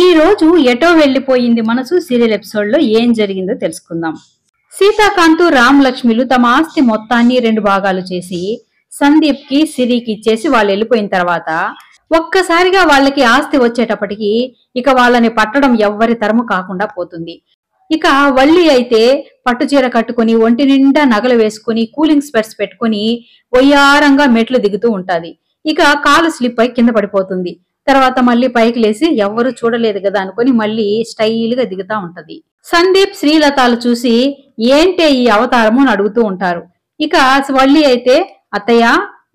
ఈ రోజు ఎటో వెళ్లిపోయింది మనసు సీరియల్ ఎపిసోడ్ లో ఏం జరిగిందో తెలుసుకుందాం. సీతాకాంత్ రామ్ లక్ష్మిలు తమ ఆస్తి మొత్తాన్ని 2 భాగాలు చేసి సందీప్ కి సిరికి ఇచ్చేసి వాళ్ళు వెళ్ళిపోయిన తర్వాత ఒక్కసారిగా వాళ్ళకి ఆస్తి వచ్చేటప్పటికి ఇక వాళ్ళని పట్టడం ఎవ్వరి తరము కాకుండా పోతుంది. ఇక వల్లి అయితే పట్టుచీర కట్టుకుని ఒంటి నిండా నగలు వేసుకుని కూలింగ్ స్పెట్స్ పెట్టుకుని ఒయ్యారంగా మెట్లు దిగుతూ ఉంటది. ఇక కాలు స్లిప్ అయి కింద పడిపోతుంది. తర్వాత మళ్ళీ పైకి లేసి ఎవ్వరూ చూడలేదు కదా అనుకుని మళ్ళీ స్టైల్ గా దిగుతా ఉంటది. సందీప్ శ్రీలతాలు చూసి ఏంటే ఈ అవతారము అని అడుగుతూ ఉంటారు. ఇక వల్లి అయితే అత్తయ్య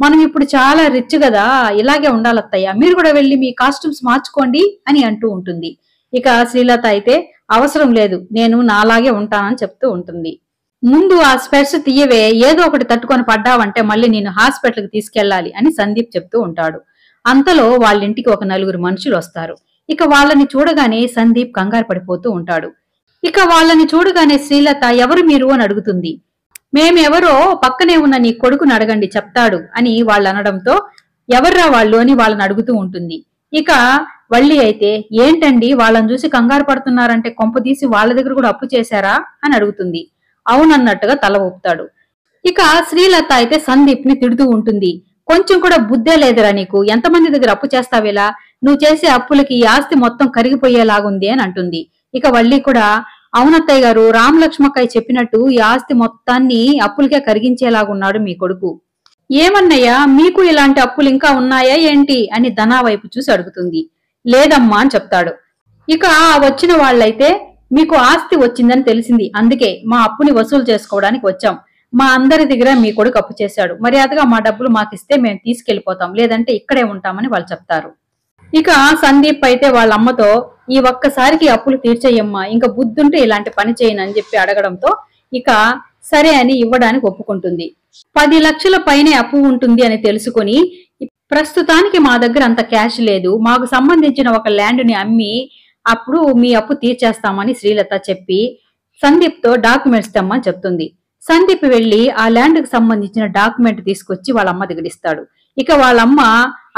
మనం ఇప్పుడు చాలా రిచ్ కదా, ఇలాగే ఉండాలి అత్తయ్య, మీరు కూడా వెళ్ళి మీ కాస్ట్యూమ్స్ మార్చుకోండి అని అంటూ ఉంటుంది. ఇక శ్రీలత అయితే అవసరం లేదు, నేను నాలాగే ఉంటానని చెప్తూ ఉంటుంది. ముందు ఆ స్పెట్స్ తీయవే, ఏదో ఒకటి తట్టుకొని పడ్డావంటే మళ్ళీ నేను హాస్పిటల్ కి తీసుకెళ్లాలి అని సందీప్ చెప్తూ ఉంటాడు. అంతలో వాళ్ళింటికి ఒక 4 మనుషులు వస్తారు. ఇక వాళ్ళని చూడగానే సందీప్ కంగారు పడిపోతూ ఉంటాడు. ఇక వాళ్ళని చూడగానే శ్రీలత ఎవరు మీరు అని అడుగుతుంది. మేమెవరో పక్కనే ఉన్న నీ కొడుకుని అడగండి చెప్తాడు అని వాళ్ళు అనడంతో ఎవర్రా వాళ్ళు అని వాళ్ళని అడుగుతూ ఉంటుంది. ఇక వల్లి అయితే ఏంటండి వాళ్ళని చూసి కంగారు పడుతున్నారంటే కొంపదీసి వాళ్ళ దగ్గర కూడా అప్పు చేశారా అని అడుగుతుంది. అవునన్నట్టుగా తల ఊపుతాడు. ఇక శ్రీలత అయితే సందీప్ ని తిడుతూ ఉంటుంది. కొంచెం కూడా బుద్ధే లేదురా నీకు, ఎంతమంది దగ్గర అప్పు చేస్తావేలా, నువ్వు చేసే అప్పులకి ఈ ఆస్తి మొత్తం కరిగిపోయేలాగుంది అని అంటుంది. ఇక వల్లి కూడా అవునత్తయ్య గారు, రామ్ లక్ష్మక్కయ్య చెప్పినట్టు ఈ ఆస్తి మొత్తాన్ని అప్పులకే కరిగించేలాగున్నాడు మీ కొడుకు. ఏమన్నయ్యా మీకు ఇలాంటి అప్పులు ఇంకా ఉన్నాయా ఏంటి అని ధనా వైపు చూసి అడుగుతుంది. లేదమ్మా అని చెప్తాడు. ఇక వచ్చిన వాళ్ళైతే మీకు ఆస్తి వచ్చిందని తెలిసింది, అందుకే మా అప్పుని వసూలు చేసుకోవడానికి వచ్చాం. మా అందరి దగ్గర మీ కొడుకు అప్పు చేశాడు, మర్యాదగా మా డబ్బులు మాకిస్తే మేము తీసుకెళ్లిపోతాం, లేదంటే ఇక్కడే ఉంటామని వాళ్ళు చెప్తారు. ఇక సందీప్ అయితే వాళ్ళ అమ్మతో ఈ ఒక్కసారికి అప్పులు తీర్చేయమ్మా, ఇంకా బుద్ధుంటే ఇలాంటి పని చేయను అని చెప్పి అడగడంతో ఇక సరే అని ఇవ్వడానికి ఒప్పుకుంటుంది. 10 లక్షల పైనే అప్పు ఉంటుంది అని తెలుసుకుని ప్రస్తుతానికి మా దగ్గర అంత క్యాష్ లేదు, మాకు సంబంధించిన ఒక ల్యాండ్ ని అమ్మి అప్పుడు మీ అప్పు తీర్చేస్తామని శ్రీలత చెప్పి సందీప్ తో డాక్యుమెంట్స్ తెమ్మని చెప్తుంది. సందీప్ వెళ్లి ఆ ల్యాండ్ కు సంబంధించిన డాక్యుమెంట్ తీసుకొచ్చి వాళ్ళ అమ్మ దగ్గర ఇస్తాడు. ఇక వాళ్ళమ్మ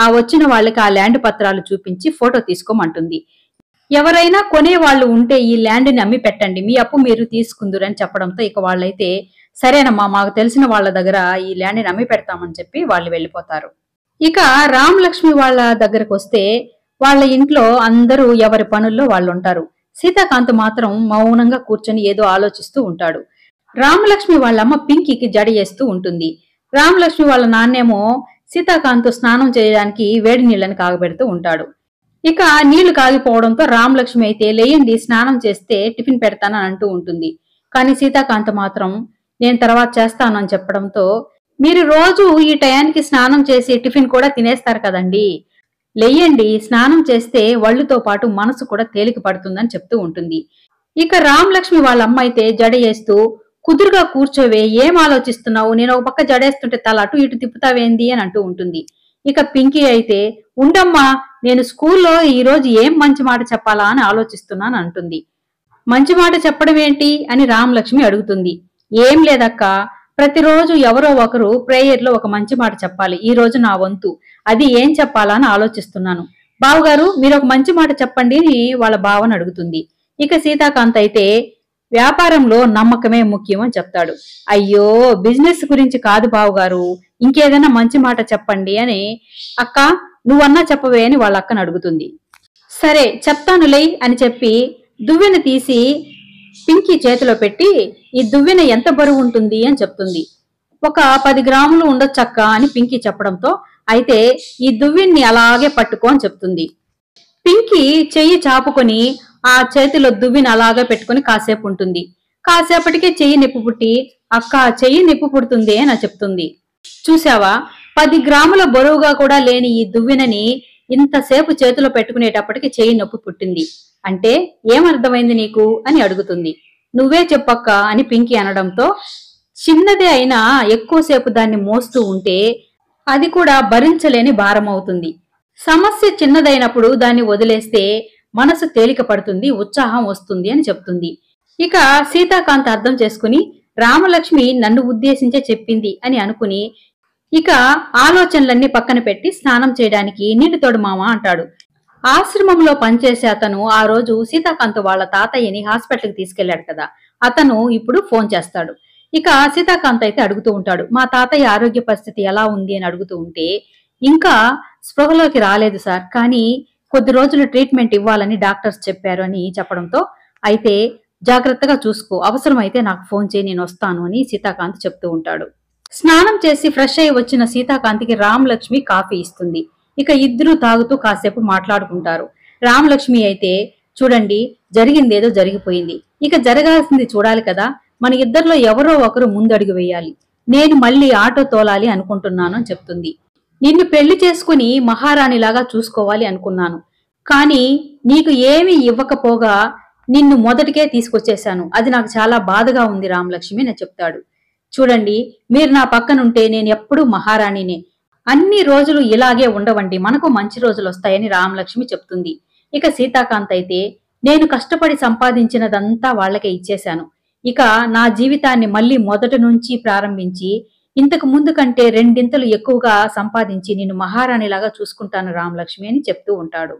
ఆ వచ్చిన వాళ్ళకి ఆ ల్యాండ్ పత్రాలు చూపించి ఫోటో తీసుకోమంటుంది. ఎవరైనా కొనే వాళ్ళు ఉంటే ఈ ల్యాండ్ ని అమ్మి పెట్టండి, మీ అప్పు మీరు తీసుకుందురని చెప్పడంతో ఇక వాళ్ళైతే సరేనమ్మా మాకు తెలిసిన వాళ్ళ దగ్గర ఈ ల్యాండ్ ని అమ్మి పెడతామని చెప్పి వాళ్ళు వెళ్లిపోతారు. ఇక రామ్ లక్ష్మి వాళ్ళ దగ్గరకు వస్తే వాళ్ళ ఇంట్లో అందరూ ఎవరి పనుల్లో వాళ్ళు ఉంటారు. సీతాకాంత్ మాత్రం మౌనంగా కూర్చొని ఏదో ఆలోచిస్తూ ఉంటాడు. రామలక్ష్మి వాళ్ళమ్మ పింకీకి జడ చేస్తూ ఉంటుంది. రామలక్ష్మి వాళ్ళ నాన్నేమో సీతాకాంత్ స్నానం చేయడానికి వేడి నీళ్ళని కాగబెడుతూ ఉంటాడు. ఇక నీళ్లు కాగిపోవడంతో రామలక్ష్మి అయితే లేయండి స్నానం చేస్తే టిఫిన్ పెడతానని అంటూ ఉంటుంది. కానీ సీతాకాంత్ మాత్రం నేను తర్వాత చేస్తాను అని చెప్పడంతో మీరు రోజు ఈ టయానికి స్నానం చేసి టిఫిన్ కూడా తినేస్తారు కదండి, లేయండి స్నానం చేస్తే ఒళ్ళుతో పాటు మనసు కూడా తేలిక పడుతుందని చెప్తూ ఉంటుంది. ఇక రామలక్ష్మి వాళ్ళ అమ్మ అయితే జడ చేస్తూ కుదురుగా కూర్చోవే, ఏం ఆలోచిస్తున్నావు, నేను ఒక పక్క జడేస్తుంటే తల అటు ఇటు తిప్పుతావేంది అని అంటూ ఉంటుంది. ఇక పింకీ అయితే ఉండమ్మా నేను స్కూల్లో ఈ రోజు ఏం మంచి మాట చెప్పాలా అని ఆలోచిస్తున్నాను అంటుంది. మంచి మాట చెప్పడం ఏంటి అని రామలక్ష్మి అడుగుతుంది. ఏం లేదక్క, ప్రతిరోజు ఎవరో ఒకరు ప్రేయర్ లో ఒక మంచి మాట చెప్పాలి, ఈ రోజు నా వంతు, అది ఏం చెప్పాలా అని ఆలోచిస్తున్నాను. బావగారు మీరు ఒక మంచి మాట చెప్పండి అని వాళ్ళ బావని అడుగుతుంది. ఇక సీతాకాంత్ అయితే వ్యాపారంలో నమ్మకమే ముఖ్యం అని చెప్తాడు. అయ్యో బిజినెస్ గురించి కాదు బావగారు, ఇంకేదైనా మంచి మాట చెప్పండి అని అక్క నువ్వన్నా చెప్పవే అని వాళ్ళ అక్కను అడుగుతుంది. సరే చెప్తానులే అని చెప్పి దువ్వెన తీసి పింకీ చేతిలో పెట్టి ఈ దువ్వెన ఎంత బరువు ఉంటుంది అని చెప్తుంది. ఒక 10 గ్రాములు ఉండొచ్చక్క అని పింకీ చెప్పడంతో అయితే ఈ దువ్వెన్ని అలాగే పట్టుకో అని చెప్తుంది. పింకీ చెయ్యి చాపుకొని ఆ చేతిలో దువ్విని అలాగా పెట్టుకుని కాసేపు ఉంటుంది. కాసేపటికే చెయ్యి నొప్పి పుట్టి అక్క చెయ్యి నొప్పి పుడుతుంది అని చెప్తుంది. చూసావా 10 గ్రాముల బరువుగా కూడా లేని ఈ దువ్వినని ఇంతసేపు చేతిలో పెట్టుకునేటప్పటికి చెయ్యి నొప్పి పుట్టింది అంటే ఏమర్థమైంది నీకు అని అడుగుతుంది. నువ్వే చెప్పక్క అని పింకీ అనడంతో చిన్నదే అయినా ఎక్కువసేపు దాన్ని మోస్తూ ఉంటే అది కూడా భరించలేని భారం అవుతుంది. సమస్య చిన్నదైనప్పుడు దాన్ని వదిలేస్తే మనసు తేలిక పడుతుంది, ఉత్సాహం వస్తుంది అని చెప్తుంది. ఇక సీతాకాంత్ అర్థం చేసుకుని రామలక్ష్మి నన్ను ఉద్దేశించే చెప్పింది అని అనుకుని ఇక ఆలోచనలన్నీ పక్కన పెట్టి స్నానం చేయడానికి నీళ్లు తోడు మామ అంటాడు. ఆశ్రమంలో పనిచేసే అతను ఆ రోజు సీతాకాంత్ వాళ్ళ తాతయ్యని హాస్పిటల్కి తీసుకెళ్లాడు కదా, అతను ఇప్పుడు ఫోన్ చేస్తాడు. ఇక సీతాకాంత్ అయితే అడుగుతూ ఉంటాడు, మా తాతయ్య ఆరోగ్య పరిస్థితి ఎలా ఉంది అని అడుగుతూ ఉంటే, ఇంకా స్పృహలోకి రాలేదు సార్, కానీ కొద్ది రోజులు ట్రీట్మెంట్ ఇవ్వాలని డాక్టర్స్ చెప్పారు అని చెప్పడంతో, అయితే జాగ్రత్తగా చూసుకో, అవసరమైతే నాకు ఫోన్ చేయి, నేను వస్తాను అని సీతాకాంత్ చెప్తూ ఉంటాడు. స్నానం చేసి ఫ్రెష్ అయి వచ్చిన సీతాకాంత్కి రామలక్ష్మి కాఫీ ఇస్తుంది. ఇక ఇద్దరు తాగుతూ కాసేపు మాట్లాడుకుంటారు. రామలక్ష్మి అయితే, చూడండి, జరిగిందేదో జరిగిపోయింది, ఇక జరగాల్సింది చూడాలి కదా, మన ఇద్దరిలో ఎవరో ఒకరు ముందడుగు వేయాలి, నేను మళ్ళీ ఆటో తోలాలి అనుకుంటున్నాను అని చెప్తుంది. నిన్ను పెళ్లి చేసుకుని మహారాణిలాగా చూసుకోవాలి అనుకున్నాను, కానీ నీకు ఏమీ ఇవ్వకపోగా నిన్ను మొదటికే తీసుకొచ్చేశాను, అది నాకు చాలా బాధగా ఉంది రామలక్ష్మి అని చెప్తాడు. చూడండి, మీరు నా పక్కనుంటే నేను ఎప్పుడూ మహారాణినే, అన్ని రోజులు ఇలాగే ఉండవండి, మనకు మంచి రోజులు వస్తాయని రామలక్ష్మి చెప్తుంది. ఇక సీతాకాంత్ అయితే, నేను కష్టపడి సంపాదించినదంతా వాళ్లకే ఇచ్చేశాను, ఇక నా జీవితాన్ని మళ్ళీ మొదటి నుంచి ప్రారంభించి ఇంతకు ముందు కంటే రెండింతలు ఎక్కువగా సంపాదించి నిన్ను మహారాణిలాగా చూసుకుంటాను రామలక్ష్మి అని చెప్తూ ఉంటాడు.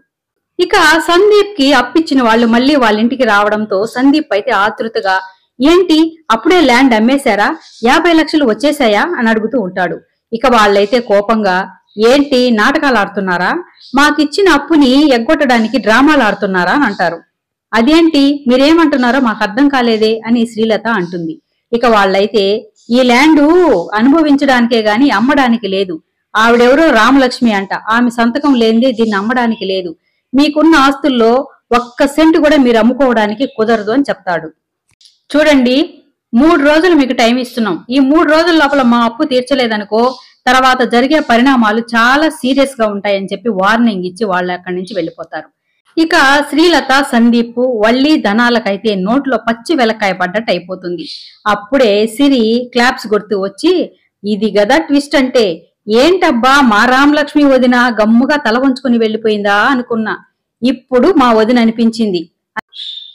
ఇక సందీప్ కి అప్పిచ్చిన వాళ్ళు మళ్ళీ వాళ్ళ ఇంటికి రావడంతో సందీప్ అయితే ఆతృతగా, ఏంటి అప్పుడే ల్యాండ్ అమ్మేశారా, 50 లక్షలు వచ్చేసాయా అని అడుగుతూ ఉంటాడు. ఇక వాళ్ళైతే కోపంగా, ఏంటి నాటకాలు ఆడుతున్నారా, మాకిచ్చిన అప్పుని ఎగ్గొట్టడానికి డ్రామాలు ఆడుతున్నారా అని అంటారు. అదేంటి మీరేమంటున్నారో మాకు అర్థం కాలేదే అని శ్రీలత అంటుంది. ఇక వాళ్ళైతే, ఈ ల్యాండు అనుభవించడానికే గాని అమ్మడానికి లేదు, ఆవిడెవరో రామలక్ష్మి అంట, ఆమె సంతకం లేనిదే దీన్ని అమ్మడానికి లేదు, మీకున్న ఆస్తుల్లో 1 సెంటు కూడా మీరు అమ్ముకోవడానికి కుదరదు అని చెప్తాడు. చూడండి, 3 రోజులు మీకు టైం ఇస్తున్నాం, ఈ 3 రోజుల లోపల మా అప్పు తీర్చలేదనుకో తర్వాత జరిగే పరిణామాలు చాలా సీరియస్ గా ఉంటాయని చెప్పి వార్నింగ్ ఇచ్చి వాళ్ళు అక్కడి నుంచి వెళ్ళిపోతారు. ఇక శ్రీలత సందీప్ వల్లి ధనాలకైతే నోట్లో పచ్చి వెలక్కాయ పడ్డట్టు అయిపోతుంది. అప్పుడే సిరి క్లాప్స్ కొడుతూ వచ్చి, ఇది గదా ట్విస్ట్ అంటే, ఏంటబ్బా మా రామలక్ష్మి వదిన గమ్ముగా తల వంచుకుని వెళ్ళిపోయిందా అనుకున్నా, ఇప్పుడు మా వదిన అనిపించింది,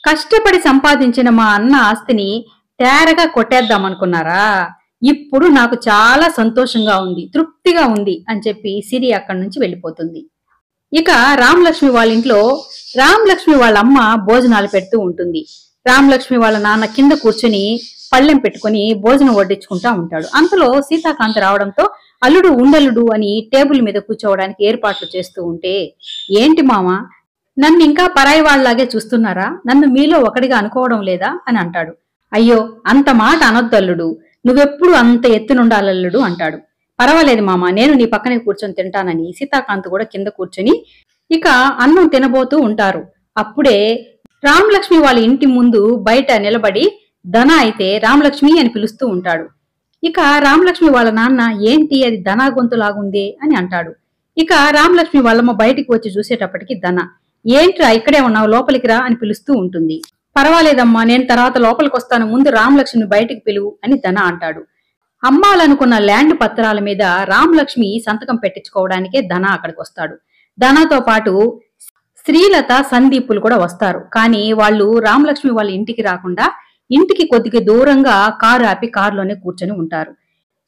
కష్టపడి సంపాదించిన మా అన్న ఆస్తిని తేరగా కొట్టేద్దామనుకున్నారా, ఇప్పుడు నాకు చాలా సంతోషంగా ఉంది, తృప్తిగా ఉంది అని చెప్పి సిరి అక్కడి నుంచి వెళ్ళిపోతుంది. ఇక రామలక్ష్మి వాళ్ళ ఇంట్లో రామలక్ష్మి వాళ్ళ అమ్మ భోజనాలు పెడుతూ ఉంటుంది. రామలక్ష్మి వాళ్ళ నాన్న కింద కూర్చుని పళ్ళెం పెట్టుకుని భోజనం వడ్డించుకుంటా ఉంటాడు. అంతలో సీతాకాంత్ రావడంతో అల్లుడు ఉండలుడు అని టేబుల్ మీద కూర్చోవడానికి ఏర్పాట్లు చేస్తూ ఉంటే, ఏంటి మామ, నన్ను ఇంకా పరాయి వాళ్ళలాగే చూస్తున్నారా, నన్ను మీలో ఒకడిగా అనుకోవడం లేదా అని అంటాడు. అయ్యో అంత మాట అనొద్దల్లుడు, నువ్వెప్పుడు అంత ఎత్తునుండాలల్లుడు అంటాడు. పర్వాలేదు మామ, నేను నీ పక్కనే కూర్చొని తింటానని సీతాకాంత్ కూడా కింద కూర్చొని ఇక అన్నం తినబోతూ ఉంటారు. అప్పుడే రామలక్ష్మి వాళ్ళ ఇంటి ముందు బయట నిలబడి ధన అయితే రామలక్ష్మి అని పిలుస్తూ ఉంటాడు. ఇక రామలక్ష్మి వాళ్ళ నాన్న, ఏంటి అది ధనా గొంతులాగుంది అని అంటాడు. ఇక రామలక్ష్మి వాళ్ళమ్మ బయటికి వచ్చి చూసేటప్పటికి ధన, ఏంట్రా ఇక్కడే ఉన్నావు, లోపలికి రా అని పిలుస్తూ ఉంటుంది. పర్వాలేదమ్మా, నేను తర్వాత లోపలికి వస్తాను, ముందు రామలక్ష్మిని బయటికి పిలువు అని ధన అంటాడు. అమ్మాలనుకున్న ల్యాండ్ పత్రాల మీద రామలక్ష్మి సంతకం పెట్టించుకోవడానికే ధన అక్కడికి వస్తాడు. ధనతో పాటు శ్రీలత సందీపులు కూడా వస్తారు. కానీ వాళ్ళు రామలక్ష్మి వాళ్ళ ఇంటికి రాకుండా ఇంటికి కొద్దిగా దూరంగా కారు ఆపి కారులోనే కూర్చొని ఉంటారు.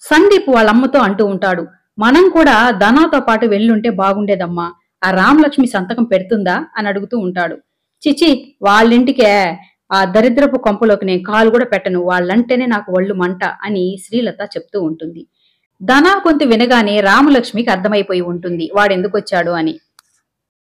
సందీప్ వాళ్ళ అమ్మతో అంటూ ఉంటాడు, మనం కూడా ధనాతో పాటు వెళ్ళుంటే బాగుండేదమ్మా, ఆ రామలక్ష్మి సంతకం పెడుతుందా అని అడుగుతూ ఉంటాడు. చిచి, వాళ్ళింటికే, ఆ దరిద్రపు కొంపలోకి నేను కాలు కూడా పెట్టను, వాళ్ళంటేనే నాకు ఒళ్ళు మంట అని శ్రీలత చెప్తూ ఉంటుంది. ధనా కొంత వినగానే రామలక్ష్మికి అర్థమైపోయి ఉంటుంది వాడెందుకొచ్చాడు అని.